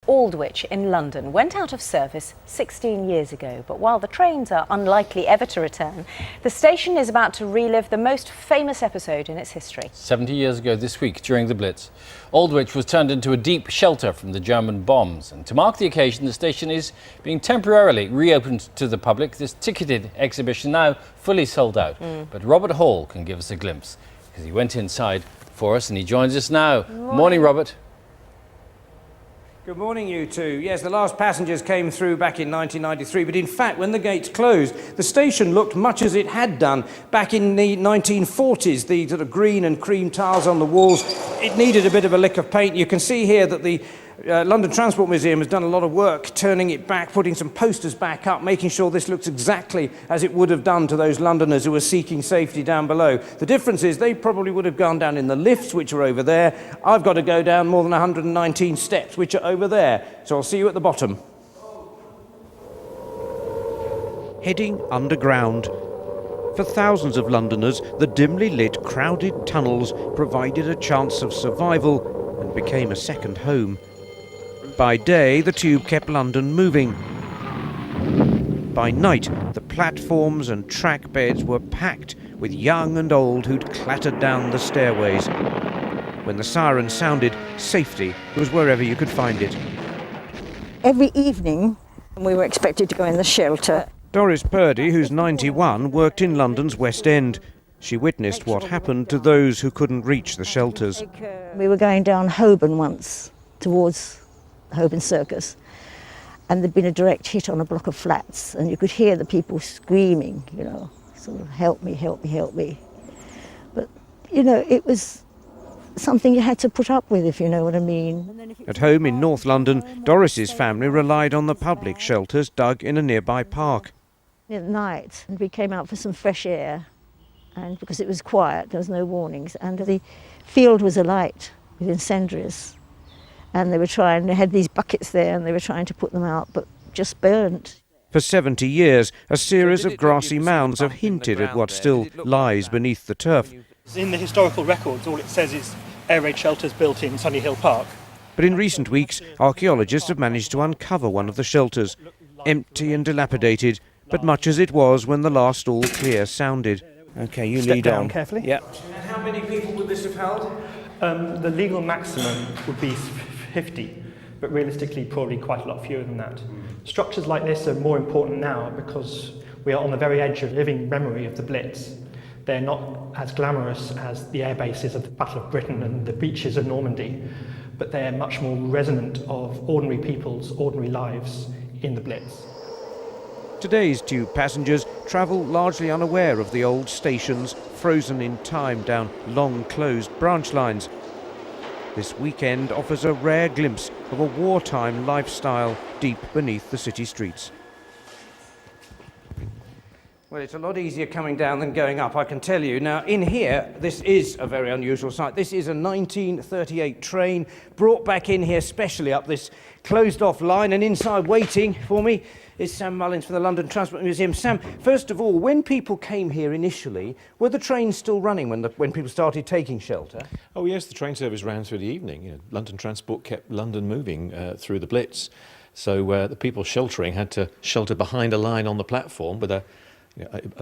Aldwych in London went out of service 16 years ago, but while the trains are unlikely ever to return, the station is about to relive the most famous episode in its history. 70 years ago this week, during the Blitz, Aldwych was turned into a deep shelter from the German bombs, and to mark the occasion, the station is being temporarily reopened to the public. This ticketed exhibition now fully sold out, but Robert Hall can give us a glimpse, because he went inside for us and he joins us now. Morning, Robert. Good morning, you two. Yes, the last passengers came through back in 1993, but in fact, when the gates closed, the station looked much as it had done back in the 1940s. The sort of green and cream tiles on the walls, it needed a bit of a lick of paint. You can see here that the London Transport Museum has done a lot of work turning it back, putting some posters back up, making sure this looks exactly as it would have done to those Londoners who were seeking safety down below. The difference is they probably would have gone down in the lifts, which are over there. I've got to go down more than 119 steps, which are over there. So I'll see you at the bottom. Heading underground. For thousands of Londoners, the dimly lit, crowded tunnels provided a chance of survival and became a second home. By day, the tube kept London moving. By night, the platforms and track beds were packed with young and old who'd clattered down the stairways. When the siren sounded, safety was wherever you could find it. Every evening, we were expected to go in the shelter. Doris Purdy, who's 91, worked in London's West End. She witnessed what happened to those who couldn't reach the shelters. We were going down Holborn once, towards Holborn Circus, and there'd been a direct hit on a block of flats, and you could hear the people screaming, you know, sort of, help me, help me, help me. But, you know, it was something you had to put up with, if you know what I mean. At home in North London, Doris's family relied on the public shelters dug in a nearby park. At night, and we came out for some fresh air, and because it was quiet, there was no warnings, and the field was alight with incendiaries. And they had these buckets there, and they were trying to put them out, but just burnt. For 70 years, a series of grassy mounds have hinted at what still lies beneath the turf. In the historical records, all it says is air raid shelters built in Sunny Hill Park. But in recent weeks, archaeologists have managed to uncover one of the shelters, empty and dilapidated, but much as it was when the last all clear sounded. OK, you Step lead down on. carefully. Yeah. And how many people would this have held? The legal maximum would be 50, but realistically probably quite a lot fewer than that. Structures like this are more important now because we are on the very edge of living memory of the Blitz. They're not as glamorous as the air bases of the Battle of Britain and the beaches of Normandy, but they're much more resonant of ordinary people's ordinary lives in the Blitz. Today's tube passengers travel largely unaware of the old stations frozen in time down long closed branch lines. This weekend offers a rare glimpse of a wartime lifestyle deep beneath the city streets. Well, it's a lot easier coming down than going up, I can tell you. Now, in here, this is a very unusual sight. This is a 1938 train brought back in here specially up this closed-off line, and inside waiting for me is Sam Mullins from the London Transport Museum. Sam, first of all, when people came here initially, were the trains still running when people started taking shelter? Oh yes, the train service ran through the evening. You know, London Transport kept London moving through the Blitz. So the people sheltering had to shelter behind a line on the platform with a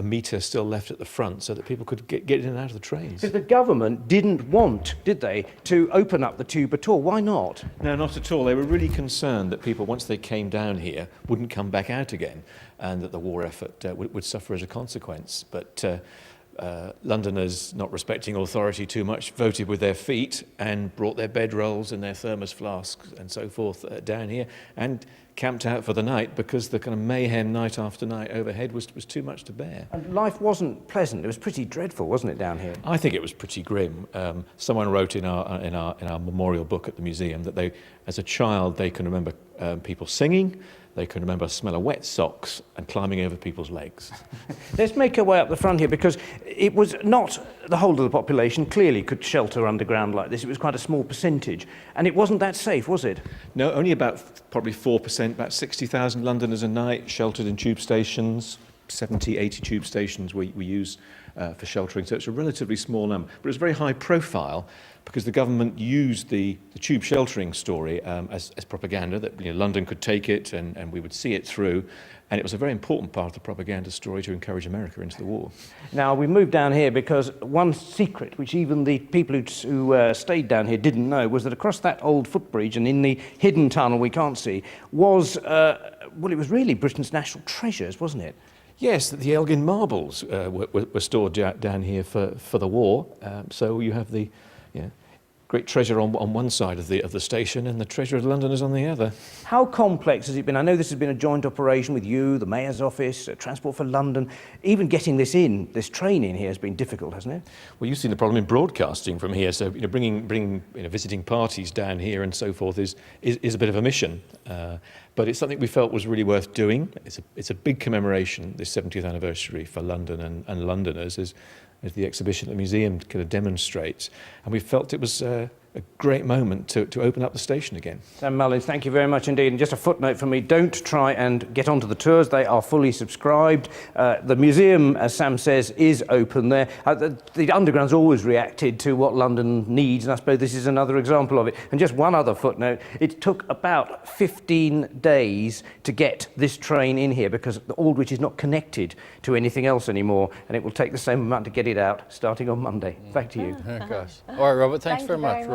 metre still left at the front so that people could get in and out of the trains. Because the government didn't want, did they, to open up the tube at all? Why not? No, not at all. They were really concerned that people, once they came down here, wouldn't come back out again, and that the war effort would suffer as a consequence. But Londoners, not respecting authority too much, voted with their feet and brought their bedrolls and their thermos flasks and so forth down here and camped out for the night because the kind of mayhem night after night overhead was too much to bear. And life wasn't pleasant. It was pretty dreadful, wasn't it, down here? I think it was pretty grim. Someone wrote in our memorial book at the museum that they, as a child, they can remember people singing. They can remember the smell of wet socks and climbing over people's legs. Let's make our way up the front here, because it was not the whole of the population clearly could shelter underground like this. It was quite a small percentage, and it wasn't that safe, was it? No, only about probably 4%, about 60,000 Londoners a night sheltered in tube stations. 70, 80 tube stations we use for sheltering, so it's a relatively small number. But it's very high profile because the government used the tube sheltering story as propaganda, that London could take it and we would see it through. And it was a very important part of the propaganda story to encourage America into the war. Now, we moved down here because one secret, which even the people who stayed down here didn't know, was that across that old footbridge and in the hidden tunnel we can't see, was, well, it was really Britain's national treasures, wasn't it? Yes, the Elgin marbles were stored down here for the war. So you have the great treasure on one side of the station and the treasure of Londoners on the other. How complex has it been? I know this has been a joint operation with you, the Mayor's Office, Transport for London. Even getting this train in here has been difficult, hasn't it? Well, you've seen the problem in broadcasting from here, so bringing visiting parties down here and so forth is a bit of a mission. But it's something we felt was really worth doing. It's a big commemoration, this 70th anniversary for London and Londoners, as the exhibition at the museum kind of demonstrates. And we felt it was a great moment to open up the station again. Sam Mullins, thank you very much indeed. And just a footnote from me, don't try and get onto the tours. They are fully subscribed. The museum, as Sam says, is open there. The Underground's always reacted to what London needs, and I suppose this is another example of it. And just one other footnote, it took about 15 days to get this train in here because the Aldwych is not connected to anything else anymore, and it will take the same amount to get it out starting on Monday. Back to you. Oh, gosh. All right, Robert, thanks very much.